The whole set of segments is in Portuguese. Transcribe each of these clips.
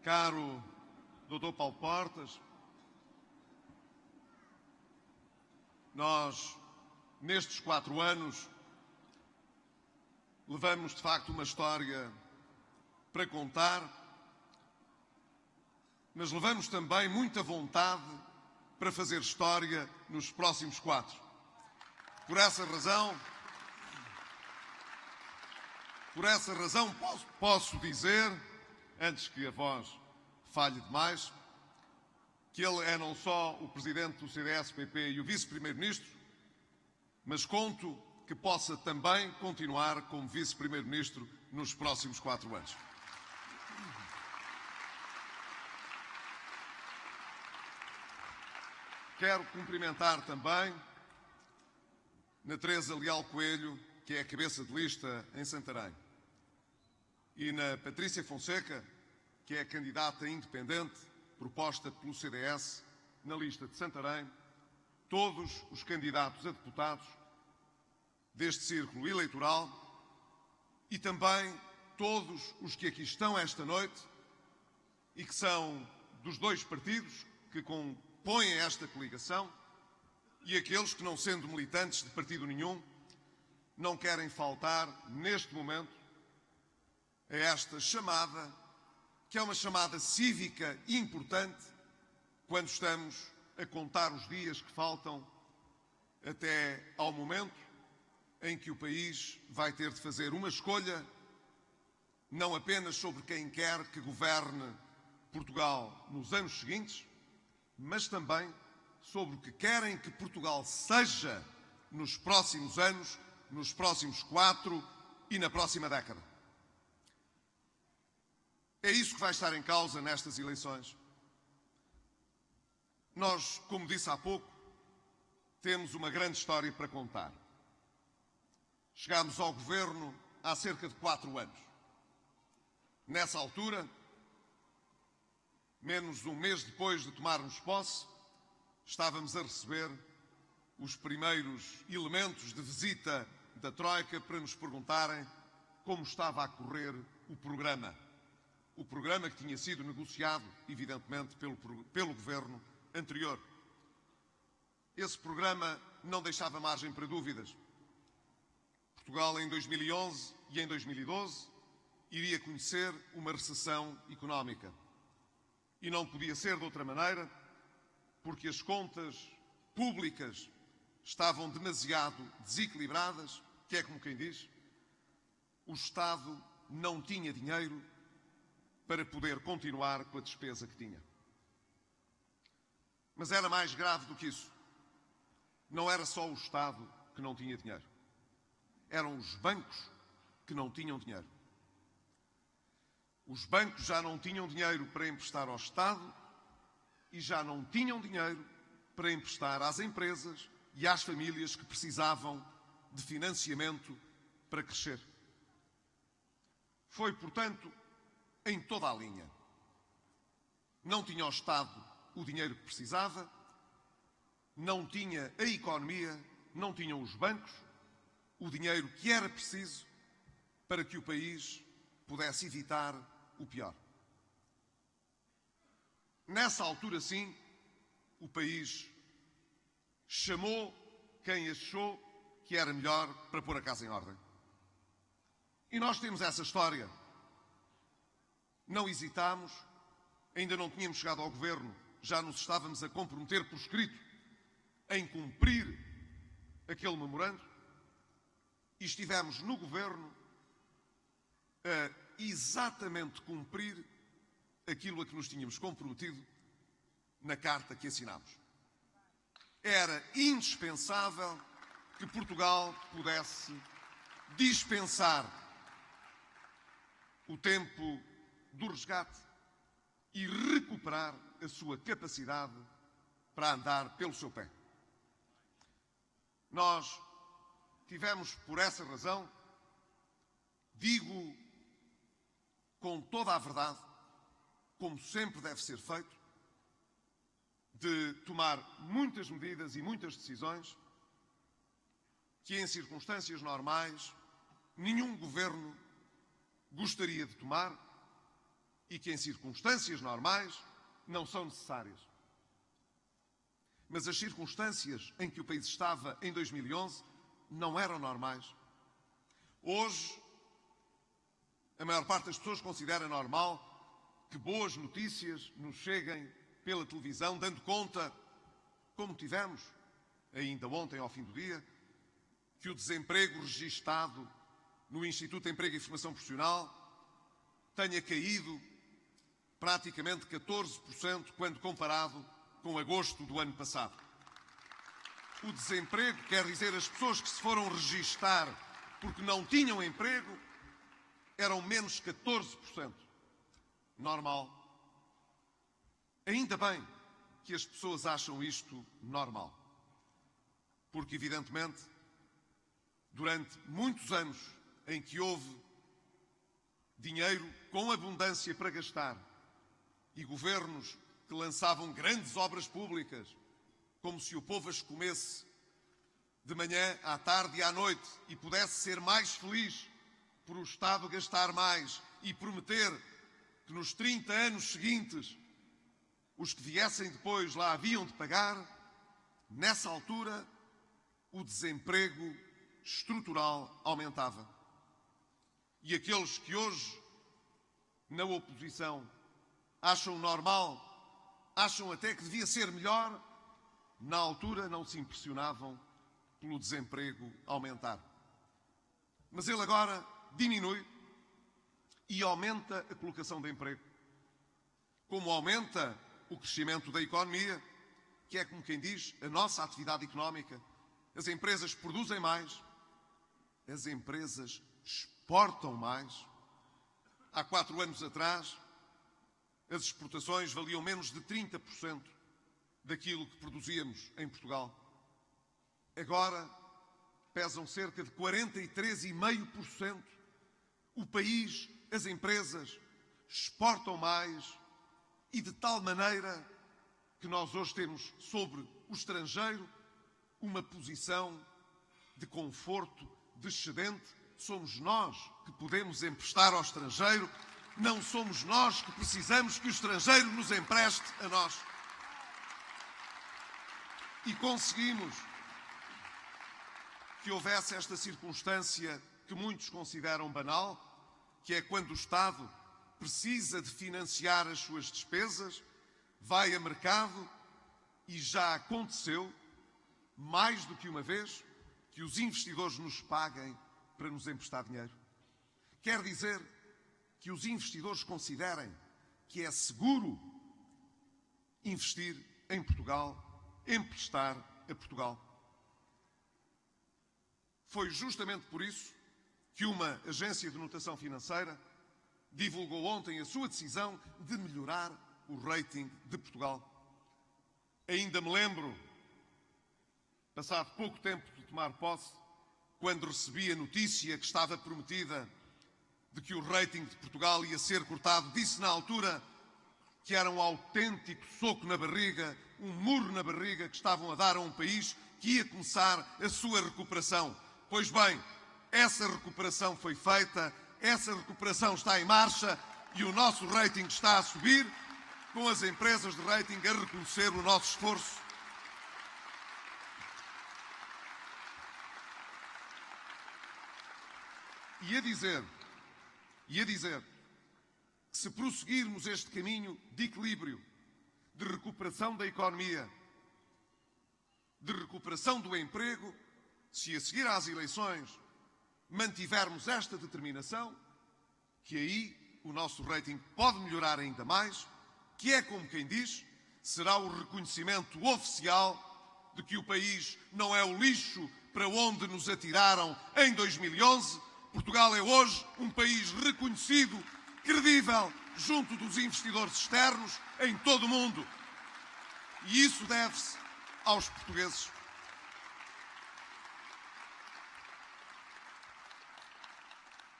Caro Dr. Paulo Portas, nós, nestes 4 anos, levamos de facto uma história para contar, mas levamos também muita vontade para fazer história nos próximos 4. Por essa razão posso dizer, antes que a voz falhe demais, que ele é não só o Presidente do CDS-PP e o Vice-Primeiro-Ministro, mas conto que possa também continuar como Vice-Primeiro-Ministro nos próximos 4 anos. Quero cumprimentar também na Teresa Leal Coelho, que é a cabeça de lista em Santarém, e na Patrícia Fonseca, que é a candidata independente proposta pelo CDS na lista de Santarém, todos os candidatos a deputados deste círculo eleitoral e também todos os que aqui estão esta noite e que são dos 2 partidos que compõem esta coligação e aqueles que, não sendo militantes de partido nenhum, não querem faltar neste momento a esta chamada, que é uma chamada cívica importante quando estamos a contar os dias que faltam até ao momento em que o país vai ter de fazer uma escolha, não apenas sobre quem quer que governe Portugal nos anos seguintes, mas também sobre o que querem que Portugal seja nos próximos anos, nos próximos 4 e na próxima década. É isso que vai estar em causa nestas eleições. Nós, como disse há pouco, temos uma grande história para contar. Chegámos ao governo há cerca de 4 anos. Nessa altura, menos um mês depois de tomarmos posse, estávamos a receber os primeiros elementos de visita da Troika para nos perguntarem como estava a correr o programa. O programa que tinha sido negociado, evidentemente, pelo governo anterior. Esse programa não deixava margem para dúvidas. Portugal, em 2011 e em 2012, iria conhecer uma recessão económica. E não podia ser de outra maneira, porque as contas públicas estavam demasiado desequilibradas, que é como quem diz, o Estado não tinha dinheiro para poder continuar com a despesa que tinha. Mas era mais grave do que isso. Não era só o Estado que não tinha dinheiro. Eram os bancos que não tinham dinheiro. Os bancos já não tinham dinheiro para emprestar ao Estado e já não tinham dinheiro para emprestar às empresas e às famílias que precisavam de financiamento para crescer. Foi, portanto, em toda a linha. Não tinha o Estado o dinheiro que precisava, não tinha a economia, não tinham os bancos o dinheiro que era preciso para que o país pudesse evitar o pior. Nessa altura, sim, o país chamou quem achou que era melhor para pôr a casa em ordem. E nós temos essa história. Não hesitámos, ainda não tínhamos chegado ao governo, já nos estávamos a comprometer por escrito em cumprir aquele memorando e estivemos no governo a exatamente cumprir aquilo a que nos tínhamos comprometido na carta que assinámos. Era indispensável que Portugal pudesse dispensar o tempo do resgate e recuperar a sua capacidade para andar pelo seu pé. Nós tivemos, por essa razão, digo com toda a verdade, como sempre deve ser feito, de tomar muitas medidas e muitas decisões que, em circunstâncias normais, nenhum governo gostaria de tomar e que em circunstâncias normais não são necessárias. Mas as circunstâncias em que o país estava em 2011 não eram normais. Hoje, a maior parte das pessoas considera normal que boas notícias nos cheguem pela televisão, dando conta, como tivemos ainda ontem ao fim do dia, que o desemprego registado no Instituto de Emprego e Formação Profissional tenha caído praticamente 14% quando comparado com agosto do ano passado. O desemprego, quer dizer, as pessoas que se foram registar porque não tinham emprego, eram menos 14%. Normal. Ainda bem que as pessoas acham isto normal. Porque, evidentemente, durante muitos anos em que houve dinheiro com abundância para gastar e governos que lançavam grandes obras públicas, como se o povo as comesse de manhã, à tarde e à noite e pudesse ser mais feliz por o Estado gastar mais e prometer que nos 30 anos seguintes os que viessem depois lá haviam de pagar, nessa altura o desemprego estrutural aumentava. E aqueles que hoje, na oposição, acham normal, acham até que devia ser melhor, na altura não se impressionavam pelo desemprego aumentar. Mas ele agora diminui e aumenta a colocação de emprego. Como aumenta o crescimento da economia, que é, como quem diz, a nossa atividade económica. As empresas produzem mais, as empresas exportam mais. Há 4 anos atrás, as exportações valiam menos de 30% daquilo que produzíamos em Portugal. Agora pesam cerca de 43,5%. O país, as empresas, exportam mais e de tal maneira que nós hoje temos sobre o estrangeiro uma posição de conforto, de excedente. Somos nós que podemos emprestar ao estrangeiro, não somos nós que precisamos que o estrangeiro nos empreste a nós. E conseguimos que houvesse esta circunstância que muitos consideram banal, que é quando o Estado precisa de financiar as suas despesas, vai a mercado e já aconteceu, mais do que uma vez, que os investidores nos paguem para nos emprestar dinheiro. Quer dizer que os investidores considerem que é seguro investir em Portugal, emprestar a Portugal. Foi justamente por isso que uma agência de notação financeira divulgou ontem a sua decisão de melhorar o rating de Portugal. Ainda me lembro, passado pouco tempo de tomar posse, quando recebi a notícia que estava prometida de que o rating de Portugal ia ser cortado, disse na altura que era um autêntico soco na barriga, um murro na barriga que estavam a dar a um país que ia começar a sua recuperação. Pois bem, essa recuperação foi feita, essa recuperação está em marcha e o nosso rating está a subir, com as empresas de rating a reconhecer o nosso esforço. E a dizer que se prosseguirmos este caminho de equilíbrio, de recuperação da economia, de recuperação do emprego, se a seguir às eleições mantivermos esta determinação, que aí o nosso rating pode melhorar ainda mais, que é, como quem diz, será o reconhecimento oficial de que o país não é o lixo para onde nos atiraram em 2011. Portugal é hoje um país reconhecido, credível, junto dos investidores externos em todo o mundo. E isso deve-se aos portugueses.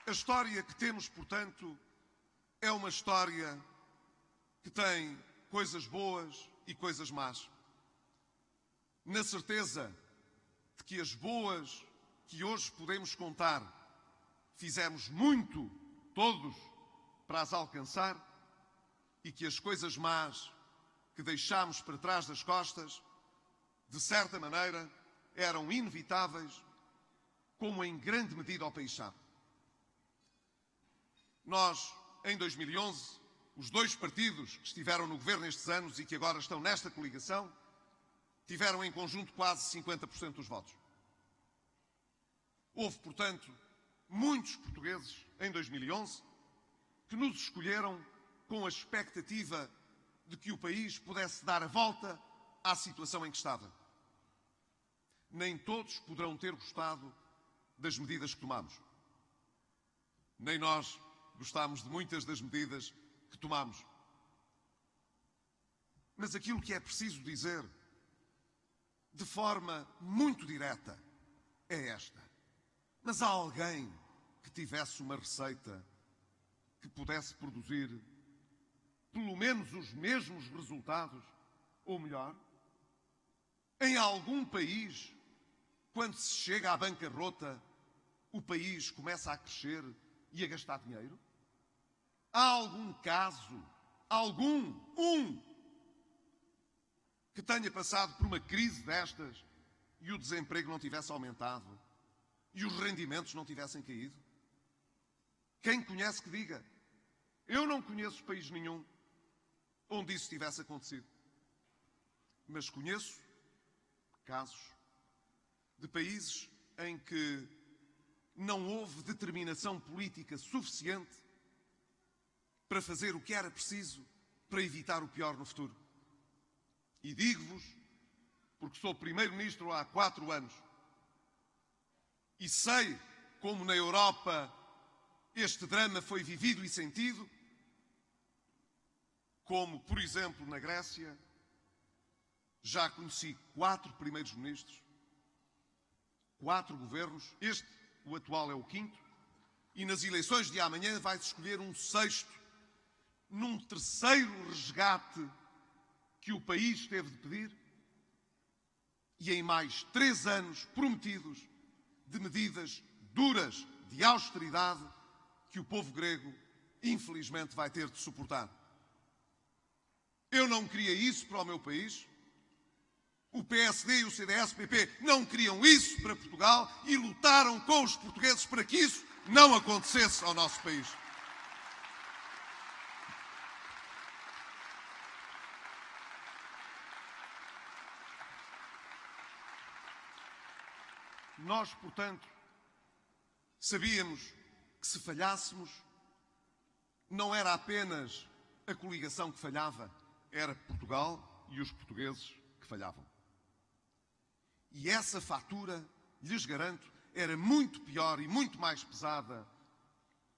A história que temos, portanto, é uma história que tem coisas boas e coisas más. Na certeza de que as boas que hoje podemos contar, fizemos muito, todos, para as alcançar, e que as coisas más que deixámos para trás das costas, de certa maneira, eram inevitáveis, como em grande medida o país sabe. Nós, em 2011, os dois partidos que estiveram no governo estes anos e que agora estão nesta coligação, tiveram em conjunto quase 50% dos votos. Houve, portanto, muitos portugueses em 2011 que nos escolheram com a expectativa de que o país pudesse dar a volta à situação em que estava. Nem todos poderão ter gostado das medidas que tomamos. Nem nós gostámos de muitas das medidas que tomamos. Mas aquilo que é preciso dizer, de forma muito direta, é esta. Mas há alguém que tivesse uma receita que pudesse produzir pelo menos os mesmos resultados, ou melhor? Em algum país, quando se chega à bancarrota, o país começa a crescer e a gastar dinheiro? Há algum caso, que tenha passado por uma crise destas e o desemprego não tivesse aumentado e os rendimentos não tivessem caído? Quem conhece que diga. Eu não conheço país nenhum onde isso tivesse acontecido. Mas conheço casos de países em que não houve determinação política suficiente para fazer o que era preciso para evitar o pior no futuro. E digo-vos, porque sou primeiro-ministro há 4 anos, e sei como na Europa este drama foi vivido e sentido, como, por exemplo, na Grécia, já conheci 4 primeiros-ministros, 4 governos, este, o atual, é o 5º, e nas eleições de amanhã vai-se escolher um 6º, num 3º resgate que o país teve de pedir, e em mais 3 anos prometidos de medidas duras de austeridade que o povo grego, infelizmente, vai ter de suportar. Eu não queria isso para o meu país. O PSD e o CDS-PP não queriam isso para Portugal e lutaram com os portugueses para que isso não acontecesse ao nosso país. Nós, portanto, sabíamos que se falhássemos, não era apenas a coligação que falhava, era Portugal e os portugueses que falhavam. E essa fatura, lhes garanto, era muito pior e muito mais pesada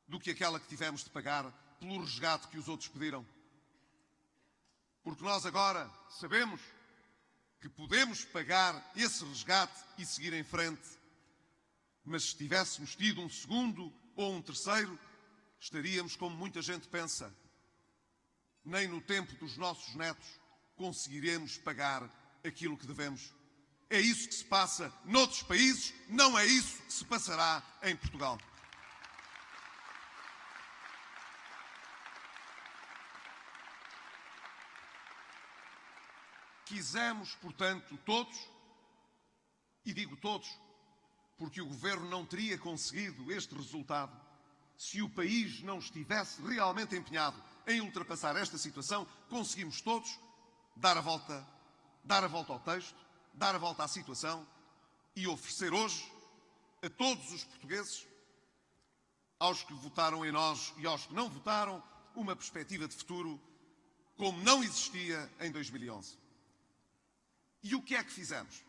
do que aquela que tivemos de pagar pelo resgate que os outros pediram. Porque nós agora sabemos que podemos pagar esse resgate e seguir em frente. Mas se tivéssemos tido um 2º ou um 3º, estaríamos como muita gente pensa. Nem no tempo dos nossos netos conseguiremos pagar aquilo que devemos. É isso que se passa noutros países, não é isso que se passará em Portugal. Quisemos, portanto, todos, e digo todos, porque o Governo não teria conseguido este resultado se o país não estivesse realmente empenhado em ultrapassar esta situação. Conseguimos todos dar a volta ao texto, dar a volta à situação e oferecer hoje a todos os portugueses, aos que votaram em nós e aos que não votaram, uma perspectiva de futuro como não existia em 2011. E o que é que fizemos?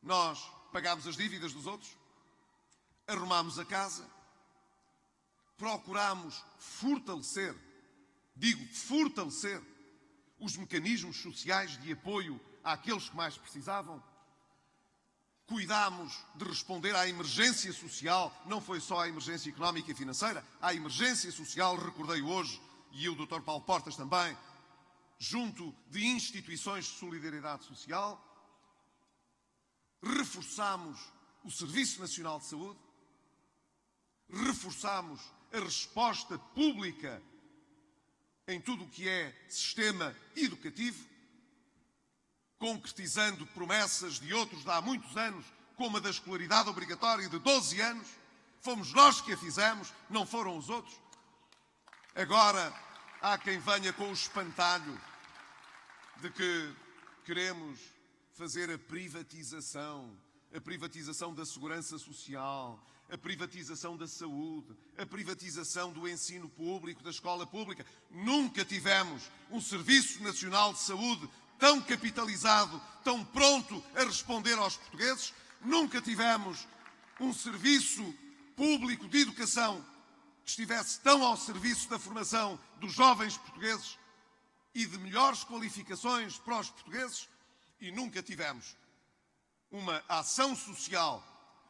Nós pagámos as dívidas dos outros, arrumámos a casa, procurámos fortalecer, os mecanismos sociais de apoio àqueles que mais precisavam. Cuidámos de responder à emergência social, não foi só à emergência económica e financeira, à emergência social, recordei hoje, e o Dr. Paulo Portas também, junto de instituições de solidariedade social. Reforçámos o Serviço Nacional de Saúde, reforçámos a resposta pública em tudo o que é sistema educativo, concretizando promessas de outros de há muitos anos, como a da escolaridade obrigatória de 12 anos. Fomos nós que a fizemos, não foram os outros. Agora há quem venha com o espantalho de que queremos fazer a privatização da segurança social, a privatização da saúde, a privatização do ensino público, da escola pública. Nunca tivemos um Serviço Nacional de Saúde tão capitalizado, tão pronto a responder aos portugueses. Nunca tivemos um serviço público de educação que estivesse tão ao serviço da formação dos jovens portugueses e de melhores qualificações para os portugueses. E nunca tivemos uma ação social,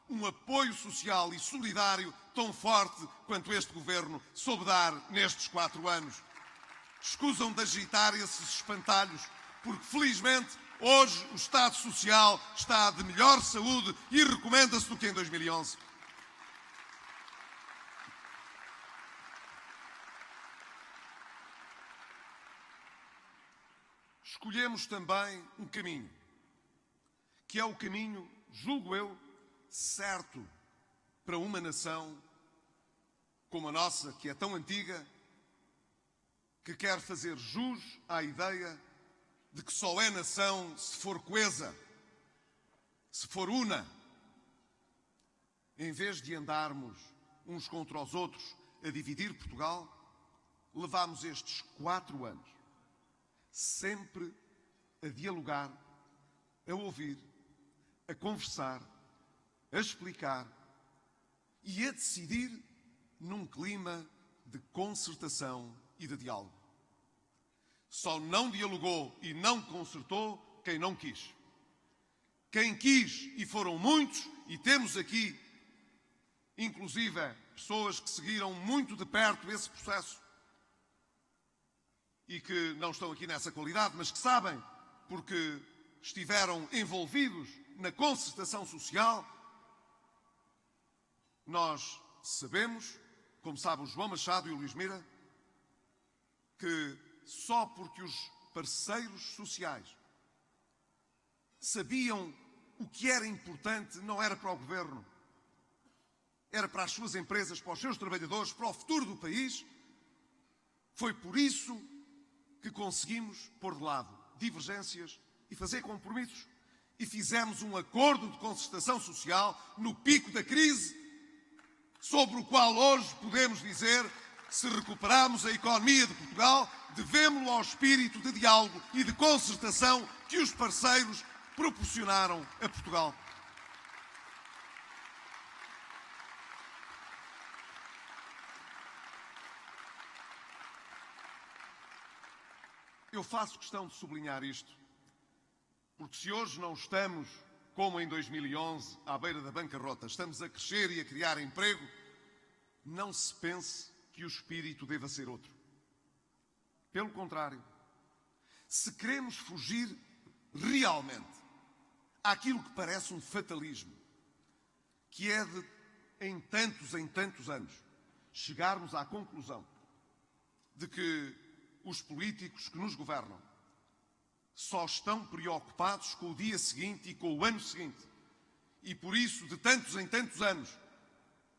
um apoio social e solidário tão forte quanto este Governo soube dar nestes 4 anos. Escusam de agitar esses espantalhos, porque felizmente hoje o Estado Social está de melhor saúde e recomenda-se do que em 2011. Escolhemos também um caminho, que é o caminho, julgo eu, certo para uma nação como a nossa, que é tão antiga, que quer fazer jus à ideia de que só é nação se for coesa, se for una. Em vez de andarmos uns contra os outros a dividir Portugal, levámos estes 4 anos sempre a dialogar, a ouvir, a conversar, a explicar e a decidir num clima de concertação e de diálogo. Só não dialogou e não concertou quem não quis. Quem quis, e foram muitos, e temos aqui, inclusive, pessoas que seguiram muito de perto esse processo e que não estão aqui nessa qualidade, mas que sabem, porque estiveram envolvidos na concertação social. Nós sabemos, como sabe o João Machado e o Luís Mira, que só porque os parceiros sociais sabiam o que era importante, não era para o Governo, era para as suas empresas, para os seus trabalhadores, para o futuro do país. Foi por isso que conseguimos pôr de lado divergências e fazer compromissos. E fizemos um acordo de concertação social no pico da crise, sobre o qual hoje podemos dizer, se recuperarmos a economia de Portugal, devemos-lo ao espírito de diálogo e de concertação que os parceiros proporcionaram a Portugal. Eu faço questão de sublinhar isto, porque se hoje não estamos, como em 2011, à beira da bancarrota, estamos a crescer e a criar emprego, não se pense que o espírito deva ser outro. Pelo contrário, se queremos fugir realmente àquilo que parece um fatalismo, que é de, em tantos anos, chegarmos à conclusão de que os políticos que nos governam só estão preocupados com o dia seguinte e com o ano seguinte. E por isso, de tantos em tantos anos,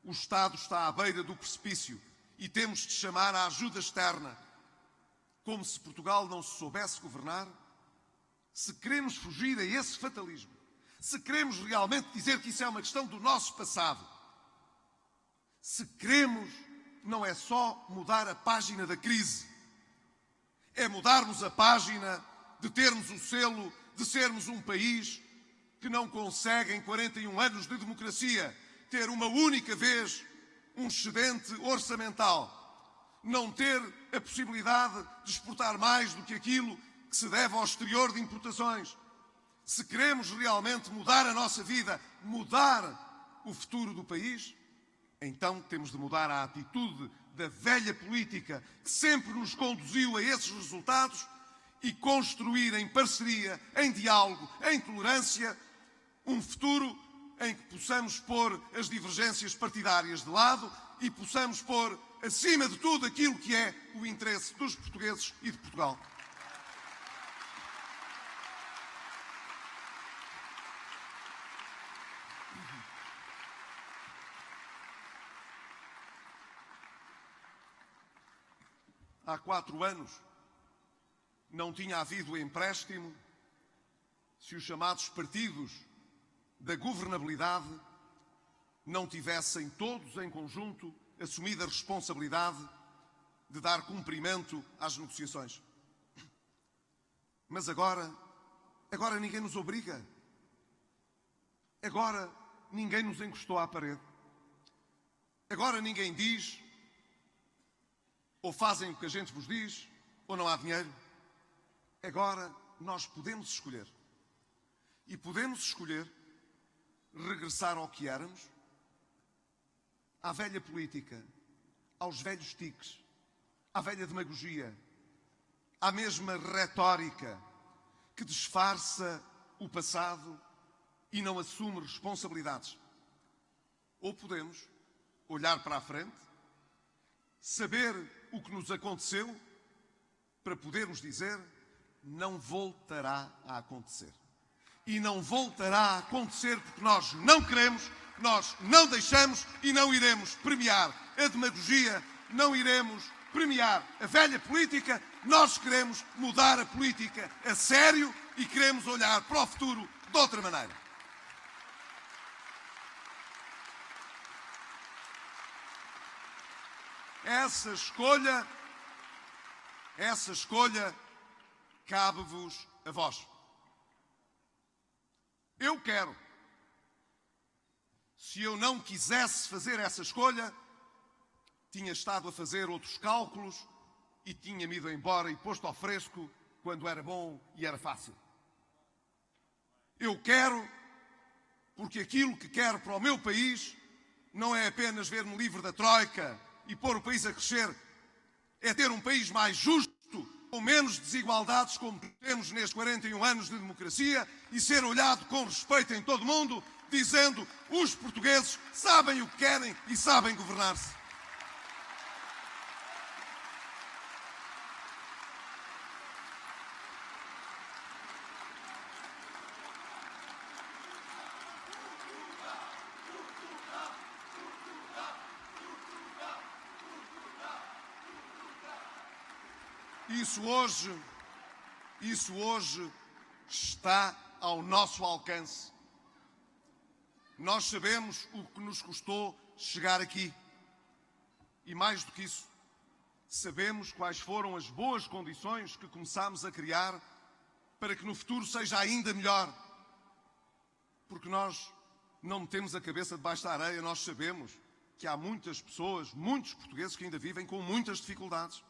o Estado está à beira do precipício e temos de chamar à ajuda externa, como se Portugal não se soubesse governar. Se queremos fugir a esse fatalismo, se queremos realmente dizer que isso é uma questão do nosso passado, se queremos, não é só mudar a página da crise, é mudarmos a página de termos o selo de sermos um país que não consegue, em 41 anos de democracia, ter uma única vez um excedente orçamental, não ter a possibilidade de exportar mais do que aquilo que se deve ao exterior de importações. Se queremos realmente mudar a nossa vida, mudar o futuro do país, então temos de mudar a atitude da velha política que sempre nos conduziu a esses resultados e construir em parceria, em diálogo, em tolerância, um futuro em que possamos pôr as divergências partidárias de lado e possamos pôr acima de tudo, aquilo que é o interesse dos portugueses e de Portugal. Há 4 anos não tinha havido empréstimo se os chamados partidos da governabilidade não tivessem todos em conjunto assumido a responsabilidade de dar cumprimento às negociações. Mas agora ninguém nos obriga. Agora ninguém nos encostou à parede. Agora ninguém diz: ou fazem o que a gente vos diz, ou não há dinheiro. Agora nós podemos escolher. E podemos escolher regressar ao que éramos, à velha política, aos velhos tiques, à velha demagogia, à mesma retórica que disfarça o passado e não assume responsabilidades. Ou podemos olhar para a frente, saber o que nos aconteceu, para podermos dizer: não voltará a acontecer. E não voltará a acontecer porque nós não queremos, nós não deixamos e não iremos premiar a demagogia, não iremos premiar a velha política. Nós queremos mudar a política a sério e queremos olhar para o futuro de outra maneira. Essa escolha cabe-vos a vós. Eu quero. Se eu não quisesse fazer essa escolha, tinha estado a fazer outros cálculos e tinha-me ido embora e posto ao fresco quando era bom e era fácil. Eu quero porque aquilo que quero para o meu país não é apenas ver-me livre da Troika e pôr o país a crescer, é ter um país mais justo, com menos desigualdades como temos nestes 41 anos de democracia, e ser olhado com respeito em todo o mundo, dizendo: os portugueses sabem o que querem e sabem governar-se. Isso hoje está ao nosso alcance. Nós sabemos o que nos custou chegar aqui. E mais do que isso, sabemos quais foram as boas condições que começámos a criar para que no futuro seja ainda melhor. Porque nós não metemos a cabeça debaixo da areia, nós sabemos que há muitas pessoas, muitos portugueses que ainda vivem com muitas dificuldades.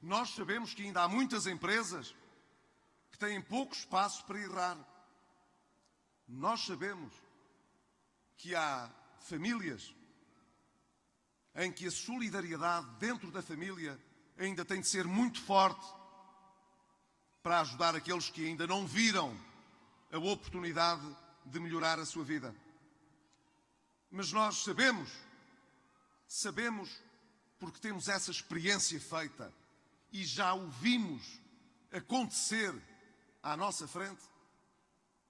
Nós sabemos que ainda há muitas empresas que têm pouco espaço para errar. Nós sabemos que há famílias em que a solidariedade dentro da família ainda tem de ser muito forte para ajudar aqueles que ainda não viram a oportunidade de melhorar a sua vida. Mas nós sabemos porque temos essa experiência feita e já o vimos acontecer à nossa frente,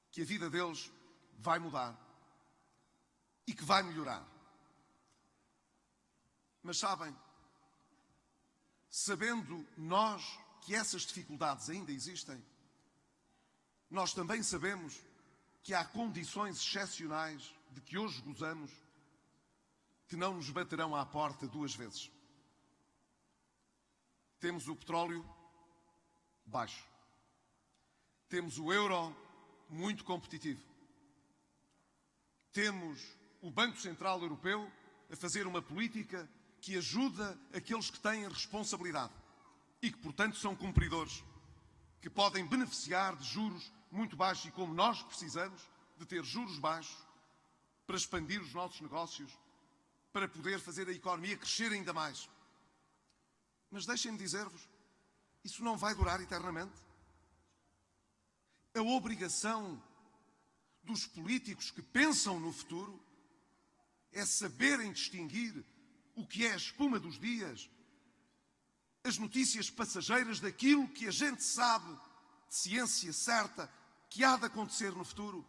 que a vida deles vai mudar e que vai melhorar. Mas sabem, sabendo nós que essas dificuldades ainda existem, nós também sabemos que há condições excepcionais de que hoje gozamos que não nos baterão à porta 2 vezes. Temos o petróleo baixo. Temos o euro muito competitivo. Temos o Banco Central Europeu a fazer uma política que ajuda aqueles que têm responsabilidade e que, portanto, são cumpridores, que podem beneficiar de juros muito baixos e, como nós precisamos de ter juros baixos para expandir os nossos negócios, para poder fazer a economia crescer ainda mais. Mas deixem-me dizer-vos, isso não vai durar eternamente. A obrigação dos políticos que pensam no futuro é saberem distinguir o que é a espuma dos dias, as notícias passageiras daquilo que a gente sabe de ciência certa que há de acontecer no futuro.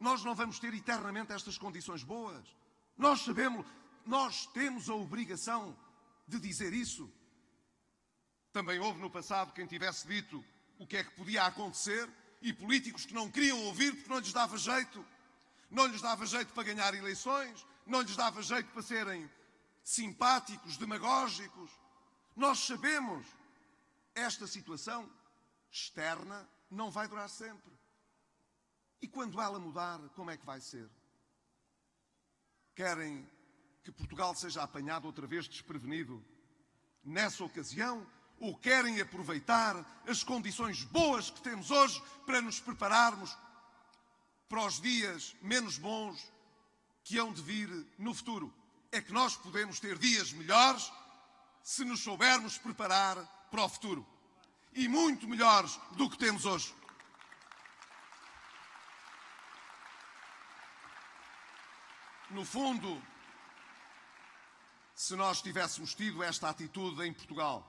Nós não vamos ter eternamente estas condições boas. Nós sabemos, nós temos a obrigação de dizer isso. Também houve no passado quem tivesse dito o que é que podia acontecer e políticos que não queriam ouvir porque não lhes dava jeito. Não lhes dava jeito para ganhar eleições, não lhes dava jeito para serem simpáticos, demagógicos. Nós sabemos, esta situação externa não vai durar sempre. E quando ela mudar, como é que vai ser? Querem que Portugal seja apanhado outra vez desprevenido nessa ocasião? Ou querem aproveitar as condições boas que temos hoje para nos prepararmos para os dias menos bons que hão de vir no futuro? É que nós podemos ter dias melhores se nos soubermos preparar para o futuro. E muito melhores do que temos hoje. No fundo, se nós tivéssemos tido esta atitude em Portugal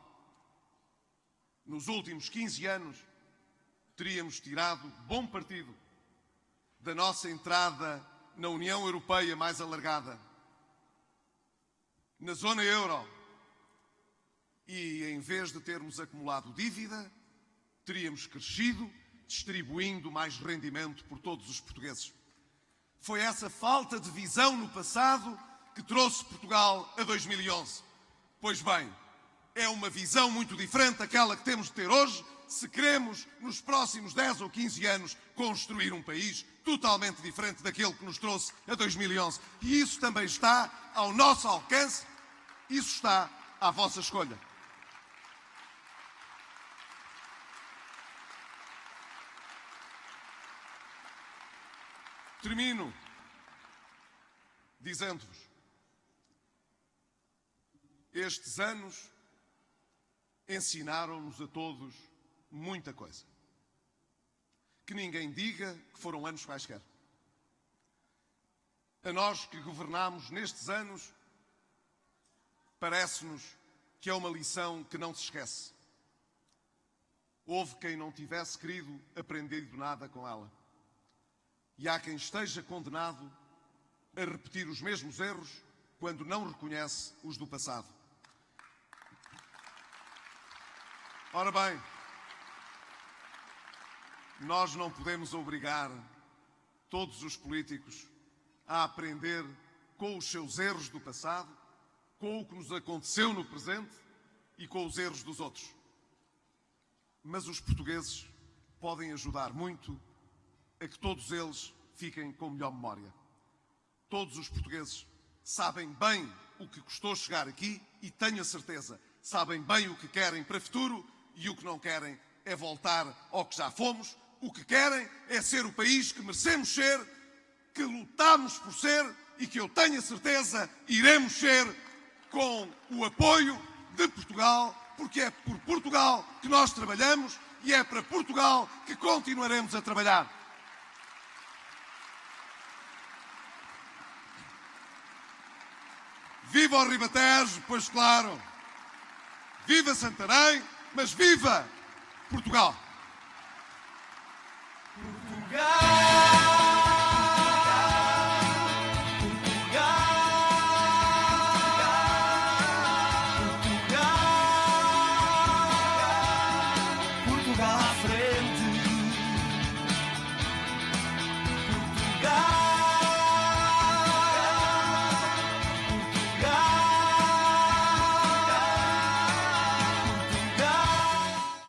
nos últimos 15 anos, teríamos tirado bom partido da nossa entrada na União Europeia mais alargada, na zona euro, e em vez de termos acumulado dívida, teríamos crescido, distribuindo mais rendimento por todos os portugueses. Foi essa falta de visão no passado que trouxe Portugal a 2011. Pois bem, é uma visão muito diferente daquela que temos de ter hoje, se queremos, nos próximos 10 ou 15 anos, construir um país totalmente diferente daquele que nos trouxe a 2011. E isso também está ao nosso alcance, isso está à vossa escolha. Termino dizendo-vos, estes anos ensinaram-nos a todos muita coisa. Que ninguém diga que foram anos quaisquer. A nós que governámos nestes anos, parece-nos que é uma lição que não se esquece. Houve quem não tivesse querido aprender nada com ela. E há quem esteja condenado a repetir os mesmos erros quando não reconhece os do passado. Ora bem, nós não podemos obrigar todos os políticos a aprender com os seus erros do passado, com o que nos aconteceu no presente e com os erros dos outros. Mas os portugueses podem ajudar muito a que todos eles fiquem com melhor memória. Todos os portugueses sabem bem o que custou chegar aqui e tenho a certeza, sabem bem o que querem para o futuro e o que não querem é voltar ao que já fomos. O que querem é ser o país que merecemos ser, que lutamos por ser e que eu tenho a certeza iremos ser com o apoio de Portugal, porque é por Portugal que nós trabalhamos e é para Portugal que continuaremos a trabalhar. Viva o Ribatejo, pois claro. Viva Santarém, mas viva Portugal! Portugal!